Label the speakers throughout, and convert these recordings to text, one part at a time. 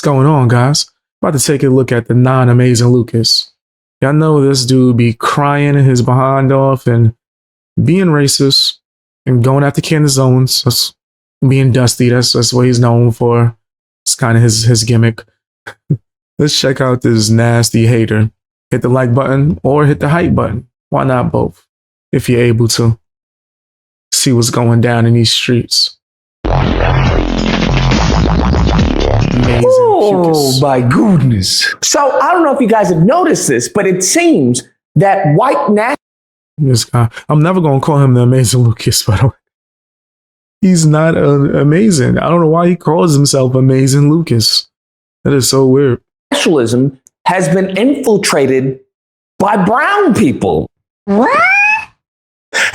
Speaker 1: going on, guys? About to take a look at the non-amazing Lucas. Y'all know this dude be crying his behind off and being racist and going after Candace Owens. That's being dusty. That's what he's known for. It's kind of his gimmick. Let's check out this nasty hater. Hit the like button or hit the hype button. Why not both? If you're able to. See what's going down in these streets. Amazing.
Speaker 2: Oh my goodness. So I don't know if you guys have noticed this, but it seems that white nationalists.
Speaker 1: This guy, I'm never going to call him the amazing Lucas, by the way. He's not amazing. I don't know why he calls himself Amazing Lucas. That is so weird.
Speaker 2: Nationalism has been infiltrated by brown people.
Speaker 3: What?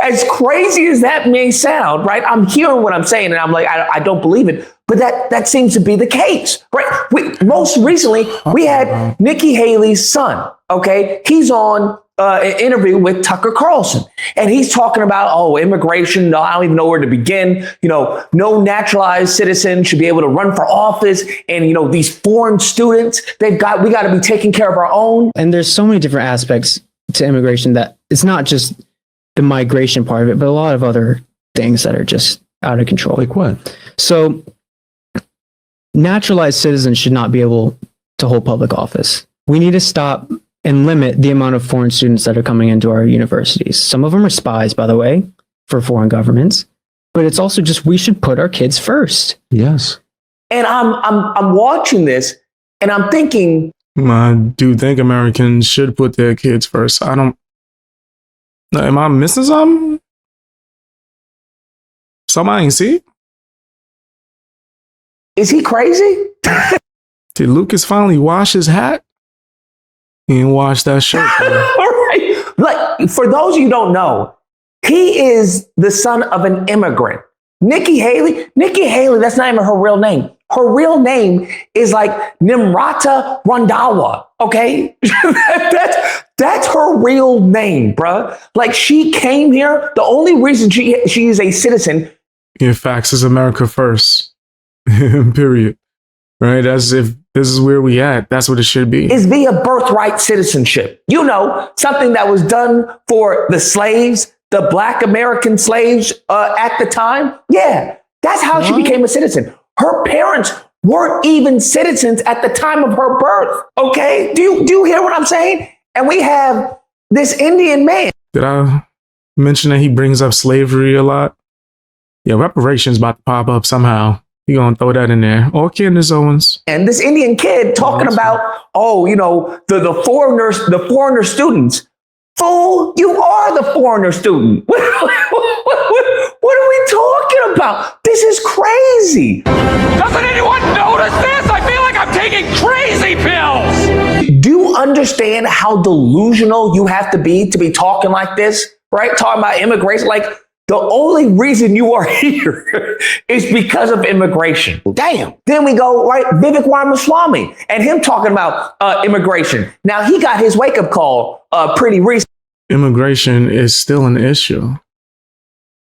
Speaker 2: As crazy as that may sound, right? I'm hearing what I'm saying and I'm like, I don't believe it. But that seems to be the case, right? Most recently, we had Nikki Haley's son, okay? He's on an interview with Tucker Carlson. And he's talking about, immigration. I don't even know where to begin. No naturalized citizen should be able to run for office. And, these foreign students, we got to be taking care of our own.
Speaker 4: And there's so many different aspects to immigration that it's not just the migration part of it, but a lot of other things that are just out of control.
Speaker 5: Like what?
Speaker 4: So naturalized citizens should not be able to hold public office. We need to stop and limit the amount of foreign students that are coming into our universities. Some of them are spies, by the way, for foreign governments, but it's also just, we should put our kids first.
Speaker 5: Yes.
Speaker 2: And I'm watching this and I'm thinking,
Speaker 1: I do think Americans should put their kids first. Am I missing something? Something I ain't see?
Speaker 2: is he crazy?
Speaker 1: Did Lucas finally wash his hat? He didn't wash that shirt.
Speaker 2: Right. Like, for those of you who don't know, he is the son of an immigrant. Nikki Haley, that's not even her real name. Her real name is like Nimrata Randhawa, okay? That's her real name, bruh. Like, she came here, the only reason she is a citizen.
Speaker 1: Yeah, facts is America first. Period. Right? As if this is where we at. That's what it should be.
Speaker 2: Is via birthright citizenship. Something that was done for the slaves, the Black American slaves at the time. Yeah, that's how she became a citizen. Her parents weren't even citizens at the time of her birth. Okay, do you hear what I'm saying? And we have this Indian man.
Speaker 1: Did I mention that he brings up slavery a lot? Yeah, reparations about to pop up somehow. You gonna throw that in there? Or Candace Owens.
Speaker 2: And this Indian kid talking about, the foreigner students. Fool, you are the foreigner student. What are we talking about? This is crazy.
Speaker 6: Doesn't anyone notice this? I feel like I'm taking crazy pills.
Speaker 2: Do you understand how delusional you have to be talking like this? Right? Talking about immigration. Like, the only reason you are here is because of immigration. Damn. Then we go, right, Vivek Ramaswamy and him talking about immigration. Now, he got his wake-up call pretty recent.
Speaker 1: Immigration is still an issue.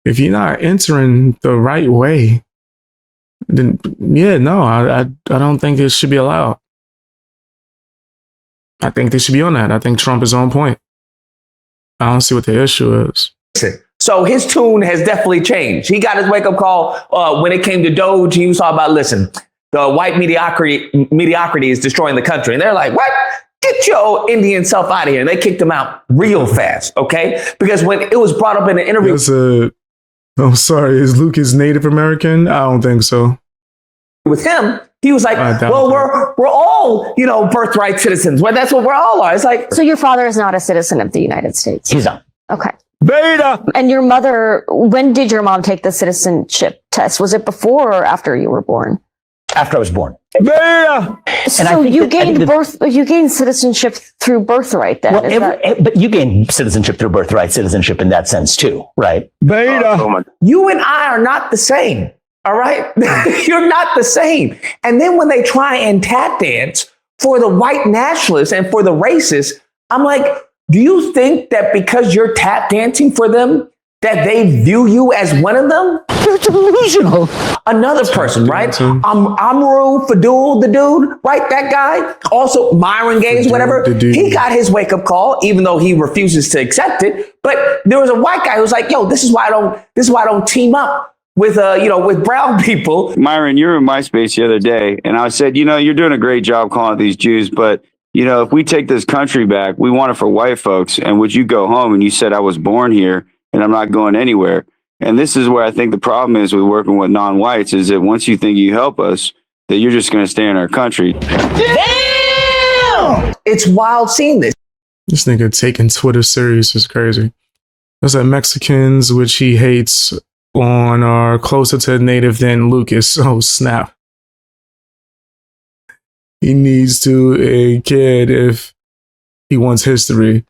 Speaker 1: If you're not entering the right way, then I don't think it should be allowed. I think they should be on that. I think Trump is on point. I don't see what the issue is.
Speaker 2: So his tune has definitely changed. He got his wake-up call when it came to Doge. He was talking about, listen, the white mediocrity is destroying the country. And they're like, what? Get your Indian self out of here. And they kicked him out real fast, okay? Because when it was brought up in an interview.
Speaker 1: I'm sorry, is Lucas Native American? I don't think so.
Speaker 2: With him, he was like, well, we're all, birthright citizens. Well, that's what we're all are. It's like.
Speaker 3: So your father is not a citizen of the United States?
Speaker 2: He's not.
Speaker 3: Okay.
Speaker 5: Beta!
Speaker 3: And your mother, when did your mom take the citizenship test? Was it before or after you were born?
Speaker 2: After I was born.
Speaker 5: Beta!
Speaker 3: So you gained citizenship through birthright then?
Speaker 7: But you gain citizenship through birthright citizenship in that sense too, right?
Speaker 5: Beta!
Speaker 2: You and I are not the same, all right? You're not the same. And then when they try and tap dance for the white nationalists and for the racists, I'm like, do you think that because you're tap dancing for them, that they view you as one of them?
Speaker 3: You're delusional.
Speaker 2: Another person, right? Amru Fadul, the dude, right? That guy. Also, Myron Gaines, whatever.
Speaker 1: the dude.
Speaker 2: He got his wake up call, even though he refuses to accept it. But there was a white guy who was like, "Yo, this is why I don't team up with with brown people."
Speaker 5: Myron, you were in my space the other day, and I said, you're doing a great job calling out these Jews, but if we take this country back, we want it for white folks. And would you go home? And you said, I was born here and I'm not going anywhere. And this is where I think the problem is with working with non-whites, is that once you think you help us, that you're just going to stay in our country.
Speaker 2: Damn! It's wild seeing this.
Speaker 1: This nigga taking Twitter serious is crazy. There's that Mexicans, which he hates, on are closer to native than Lucas. Oh, snap. He needs to a kid if he wants history.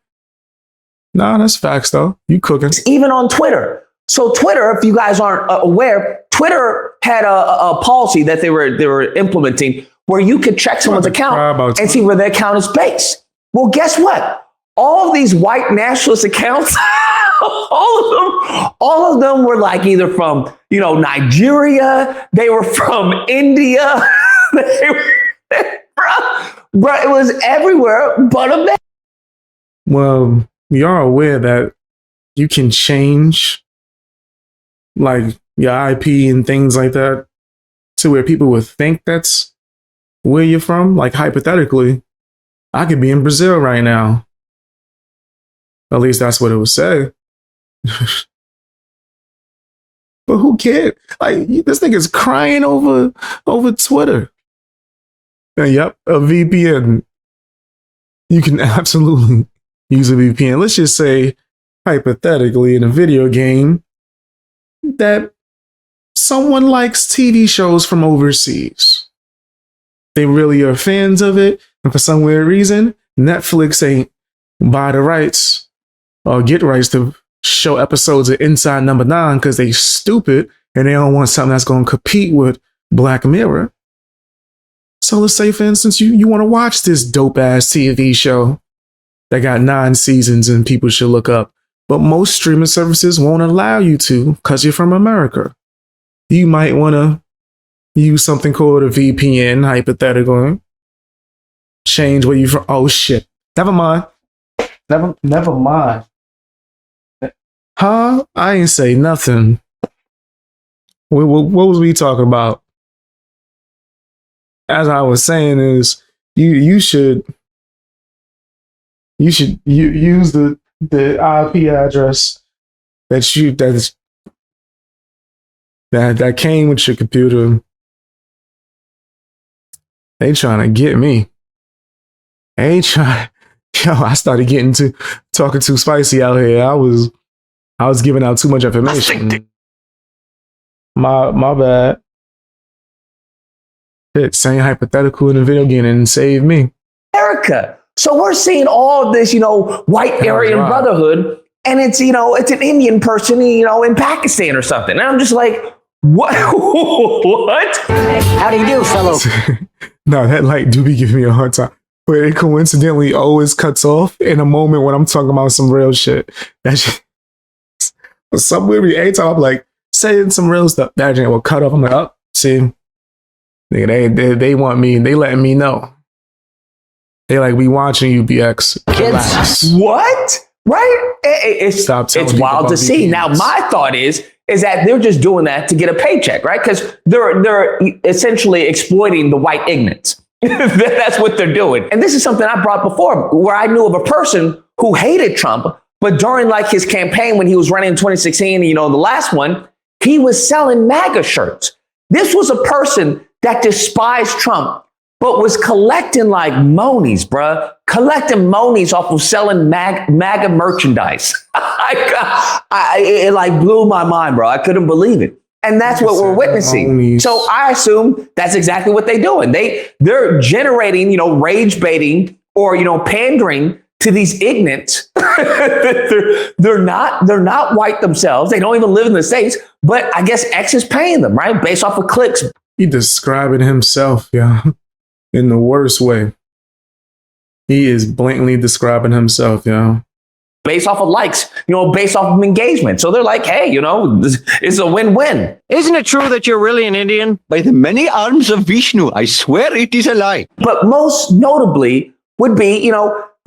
Speaker 1: Nah, that's facts though. You cooking.
Speaker 2: Even on Twitter. So Twitter, if you guys aren't aware, Twitter had a policy that they were implementing where you could check someone's account and see where their account is based. Well, guess what? All of these white nationalist accounts, all of them were like either from, Nigeria, they were from India, bro, it was everywhere but America.
Speaker 1: Well, you are aware that you can change like your IP and things like that to where people would think that's where you're from. Like hypothetically, I could be in Brazil right now. At least that's what it would say. But who cares? Like this nigga's crying over Twitter. And yep, a VPN. You can absolutely use a VPN. Let's just say, hypothetically, in a video game, that someone likes TV shows from overseas. They really are fans of it, and for some weird reason, Netflix ain't buy the rights or get rights to show episodes of Inside Number 9 because they stupid and they don't want something that's going to compete with Black Mirror. So let's say, for instance, you want to watch this dope-ass TV show that got 9 seasons and people should look up. But most streaming services won't allow you to because you're from America. You might want to use something called a VPN, hypothetically. Change where you're from. Oh, shit. Never mind. Never mind. Huh? I ain't say nothing. What was we talking about? As I was saying is, you should use the IP address that came with your computer. They trying to get me. Yo, I started getting talking too spicy out here. I was giving out too much information. My bad. It's saying hypothetical in a video game and save me.
Speaker 2: America. So we're seeing all of this, white Aryan brotherhood, and it's, it's an Indian person, in Pakistan or something. And I'm just like, what? What?
Speaker 8: How do you do, fellow?
Speaker 1: No, that light do be giving me a hard time. But it coincidentally always cuts off in a moment when I'm talking about some real shit. That shit, for some weird reason, every time I'm like saying some real stuff, that shit will cut off. I'm like, oh, see, nigga, they want me, they letting me know. They like, we watching you, BX.
Speaker 2: Kids, what? Right? It's wild to see. Now, my thought is that they're just doing that to get a paycheck, right? Because they're essentially exploiting the white ignorance. That's what they're doing. And this is something I brought before, where I knew of a person who hated Trump, but during like his campaign when he was running in 2016, the last one, he was selling MAGA shirts. This was a person that despised Trump, but was collecting like monies, bruh. Collecting monies off of selling MAGA merchandise. It like blew my mind, bro. I couldn't believe it. And that's what we're witnessing.
Speaker 1: Monies.
Speaker 2: So I assume that's exactly what they're doing. They're generating, rage baiting or, pandering to these ignorants. they're not white themselves. They don't even live in the States, but I guess X is paying them, right? Based off of clicks.
Speaker 1: He describing himself, yeah, in the worst way. He is blatantly describing himself, yeah.
Speaker 2: based off of likes, based off of engagement. So they're like, hey, this is a win-win.
Speaker 8: Isn't it true that you're really an Indian? By the many arms of Vishnu, I swear it is a lie.
Speaker 2: But most notably would be,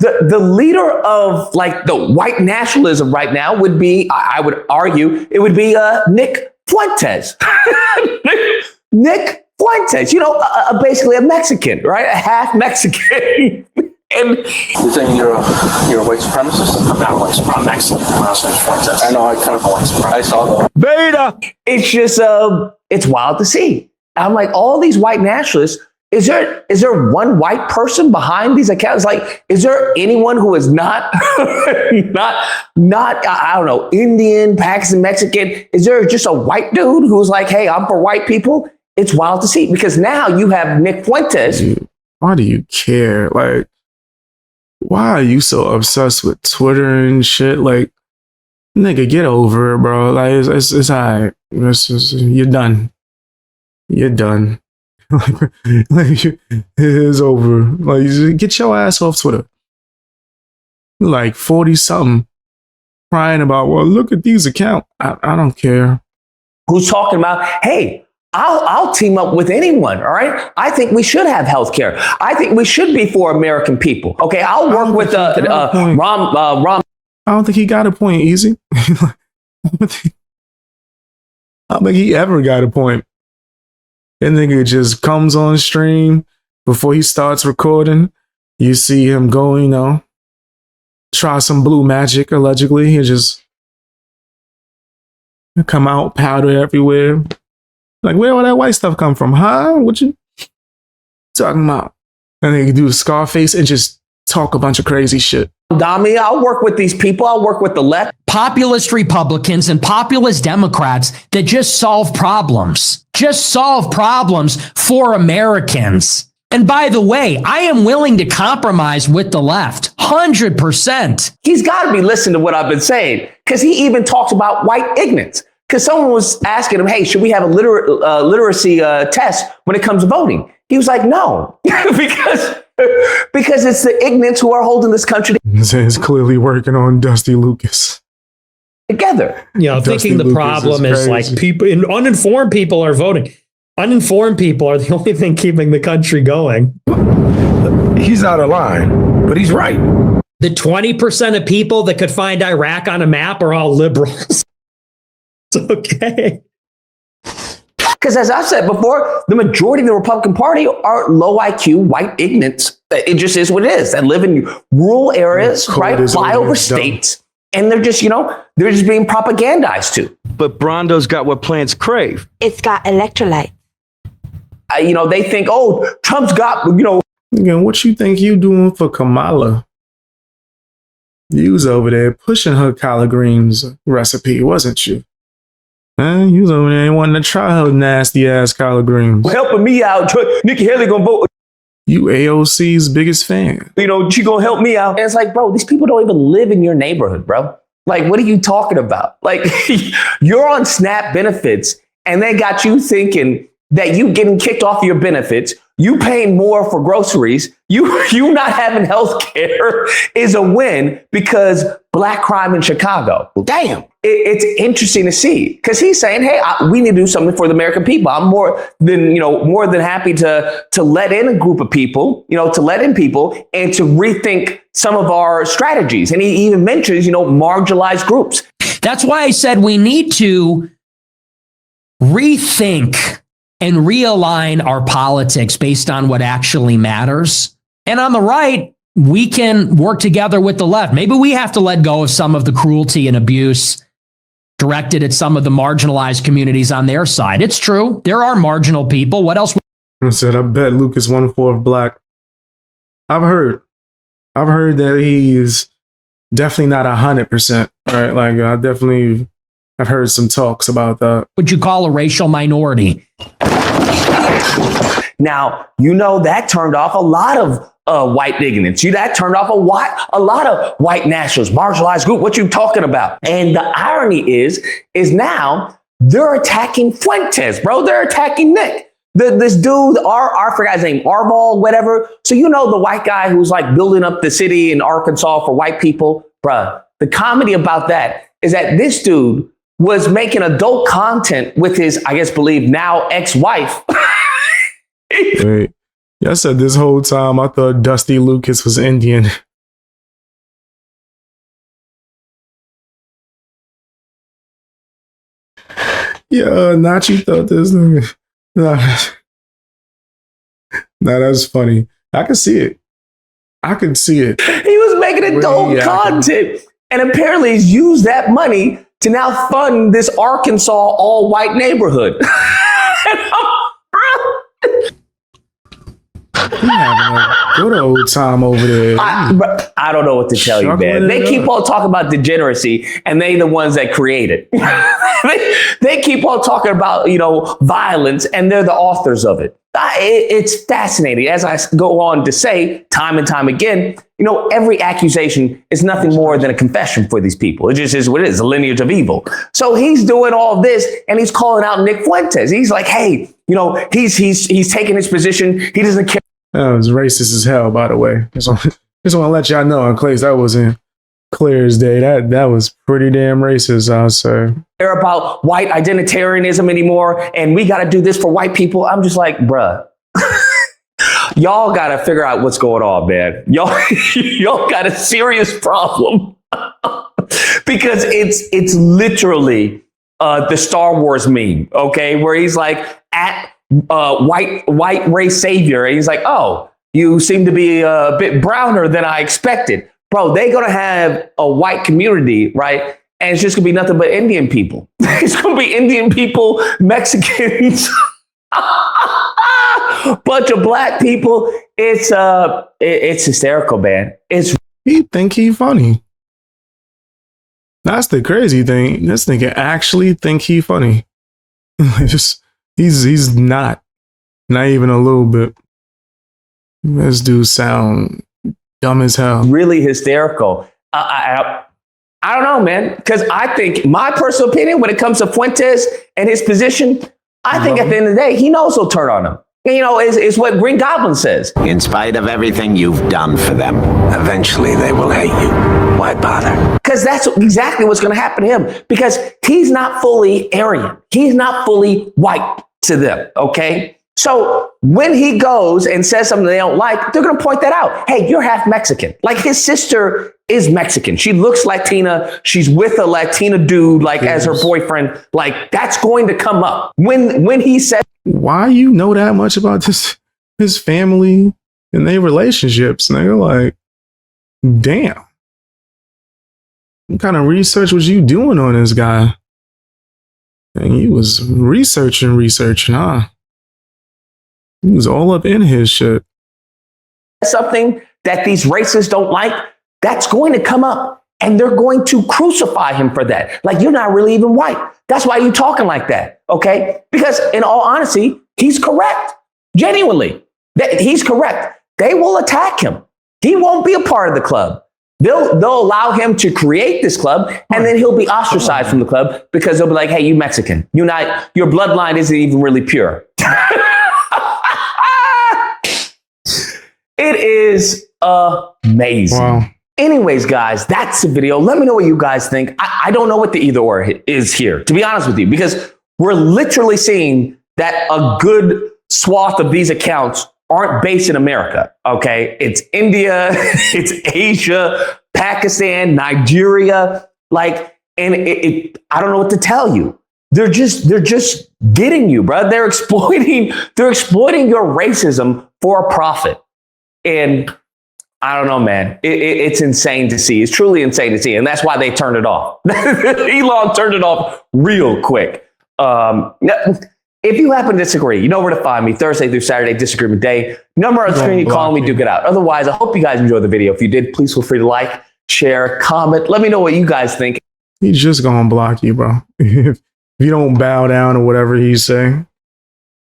Speaker 2: the leader of like the white nationalism right now would be, I would argue, it would be Nick Fuentes. Nick Fuentes, basically a Mexican, right? A half Mexican. And
Speaker 9: you're saying you're a white supremacist? I'm not a white supremacist. I'm Mexican. My last name's Fuentes. I know, I kind of a white supremacist. I saw that.
Speaker 8: Beta!
Speaker 2: It's just, it's wild to see. I'm like, all these white nationalists, is there one white person behind these accounts? Like, is there anyone who is not, not, I don't know, Indian, Pakistan, Mexican? Is there just a white dude who's like, hey, I'm for white people? It's wild to see, because now you have Nick Fuentes.
Speaker 1: Dude, why do you care? Like, why are you so obsessed with Twitter and shit? Like, nigga, get over it, bro. Like, it's all right. You're done. You're done. It's over. Like, get your ass off Twitter. Like 40 something crying about, well, look at these accounts. I don't care.
Speaker 2: Who's talking about, hey, I'll team up with anyone. All right. I think we should have health care. I think we should be for American people. Okay. I'll work with Rom.
Speaker 1: I don't think he got a point, Easy. I don't think he ever got a point. That nigga just comes on stream before he starts recording. You see him go, try some blue magic, allegedly. He just come out, powder everywhere. Like, where all that white stuff come from, huh? What you talking about? And then you do the Scarface and just talk a bunch of crazy shit.
Speaker 2: Dami, I'll work with these people. I'll work with the left.
Speaker 10: Populist Republicans and populist Democrats that just solve problems for Americans. And by the way, I am willing to compromise with the left, 100%.
Speaker 2: He's got to be listening to what I've been saying, because he even talks about white ignorance. Because someone was asking him, hey, should we have a literacy test when it comes to voting? He was like, no, because it's the ignorance who are holding this country
Speaker 1: It's clearly working on Dusty Lucas
Speaker 2: together.
Speaker 11: Thinking the problem is like uninformed people are voting. Uninformed people are the only thing keeping the country going.
Speaker 9: He's out of line, but he's right.
Speaker 11: The 20% of people that could find Iraq on a map are all liberals. It's okay.
Speaker 2: Because as I've said before, the majority of the Republican Party are low IQ, white ignorance. It just is what it is. They live in rural areas, right? Fly over states. And they're just, they're just being propagandized to.
Speaker 8: But Brondo's got what plants crave.
Speaker 12: It's got electrolyte.
Speaker 2: They think, oh, Trump's got,
Speaker 1: Again, what you think you doing for Kamala? You was over there pushing her collard greens recipe, wasn't you? You was over there wanting to try her nasty ass collard greens.
Speaker 2: Helping me out. Nikki Haley gonna vote.
Speaker 1: You AOC's biggest fan.
Speaker 2: She gonna help me out. And it's like, bro, these people don't even live in your neighborhood, bro. Like, what are you talking about? Like, you're on SNAP benefits, and they got you thinking that you getting kicked off your benefits, you paying more for groceries, you not having health care is a win because black crime in Chicago. Damn. It's interesting to see, because he's saying, hey, we need to do something for the American people. I'm more than happy to let in a group of people, to let in people and to rethink some of our strategies. And he even mentions, marginalized groups.
Speaker 10: That's why I said we need to rethink and realign our politics based on what actually matters. And on the right, we can work together with the left. Maybe we have to let go of some of the cruelty and abuse directed at some of the marginalized communities on their side. It's true. There are marginal people. What else?
Speaker 1: I said, I bet Luke is 1/4 black. I've heard that he's definitely not 100%, right? Like, I've heard some talks about that.
Speaker 10: Would you call a racial minority?
Speaker 2: Now, that turned off a lot of white ignorance. That turned off a lot of white nationalists, marginalized group. What you talking about? And the irony is now they're attacking Fuentes, bro. They're attacking Nick. This dude, I forgot his name, Arval, whatever. So the white guy who's like building up the city in Arkansas for white people, bruh. the comedy about that is that this dude was making adult content with his, I guess, believe now ex-wife.
Speaker 1: Wait, I said this whole time I thought Dusty Lucas was Indian. Yeah, Nachi thought this. Nah, that's funny. I can see it. I can see it.
Speaker 2: He was making adult content, and apparently he's used that money to now fund this Arkansas all-white neighborhood.
Speaker 1: He having a good old time over there.
Speaker 2: I don't know what to tell you, man. They keep on talking about degeneracy, and they the ones that create it. they keep on talking about, violence, and they're the authors of it. It's fascinating. As I go on to say time and time again, every accusation is nothing more than a confession for these people. It just is what it is, a lineage of evil. So he's doing all this, and he's calling out Nick Fuentes. He's like, hey, he's taking his position. He doesn't care.
Speaker 1: That was racist as hell, by the way. Just want to let y'all know, in case that wasn't clear as day. That was pretty damn racist, I'll say.
Speaker 2: Care about white identitarianism anymore, and we got to do this for white people. I'm just like, bruh. Y'all got to figure out what's going on, man. Y'all got a serious problem. Because it's literally the Star Wars meme, okay? Where he's like, at white race savior. And he's like, oh, you seem to be a bit browner than I expected. Bro, they're going to have a white community, right? And it's just going to be nothing but Indian people. It's going to be Indian people, Mexicans, bunch of black people. It's hysterical, man.
Speaker 1: He think he funny. That's the crazy thing. This nigga actually think he funny. He's not even a little bit. This dude sound dumb as hell.
Speaker 2: Really hysterical. I don't know, man, because I think my personal opinion when it comes to Fuentes and his position, I think at the end of the day, he knows he'll turn on him. It's what Green Goblin says.
Speaker 12: In spite of everything you've done for them, eventually they will hate you. Why bother?
Speaker 2: Because that's exactly what's going to happen to him. Because he's not fully Aryan. He's not fully white to them, okay? So when he goes and says something they don't like, they're going to point that out. Hey, you're half Mexican. Like, his sister is Mexican. She looks Latina. She's with a Latina dude, as her boyfriend. Like, that's going to come up. When he said,
Speaker 1: why you know that much about his family and their relationships? And they're like, damn. What kind of research was you doing on this guy? And he was researching, huh? He was all up in his shit.
Speaker 2: Something that these racists don't like, that's going to come up, and they're going to crucify him for that. Like, you're not really even white. That's why you're talking like that, okay? Because in all honesty, he's correct. Genuinely, he's correct. They will attack him. He won't be a part of the club. They'll allow him to create this club, and then he'll be ostracized from the club because they'll be like, hey, you Mexican. Your bloodline isn't even really pure. It is amazing.
Speaker 1: Wow.
Speaker 2: Anyways, guys, that's the video. Let me know what you guys think. I don't know what the either or is here, to be honest with you, because we're literally seeing that a good swath of these accounts aren't based in America, okay? It's India, it's Asia, Pakistan, Nigeria, and I don't know what to tell you. They're just getting you, bro. They're exploiting your racism for a profit. And I don't know, man. It's insane to see. It's truly insane to see. And that's why they turned it off. Elon turned it off real quick. If you happen to disagree, you know where to find me. Thursday through Saturday, Disagreement Day. Number on the screen, call me, duke it out. Otherwise, I hope you guys enjoyed the video. If you did, please feel free to like, share, comment. Let me know what you guys think.
Speaker 1: He's just gonna block you, bro. If you don't bow down or whatever he's saying,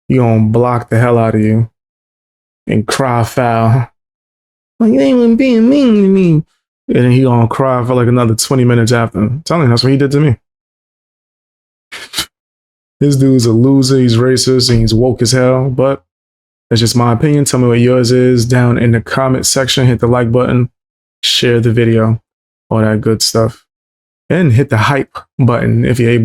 Speaker 1: he gonna block the hell out of you and cry foul. Like, you ain't even being mean to me. And then he gonna cry for like another 20 minutes after. I'm telling you, that's what he did to me. This dude's a loser, he's racist, and he's woke as hell, but that's just my opinion. Tell me what yours is down in the comment section. Hit the like button, share the video, all that good stuff. and hit the hype button if you're able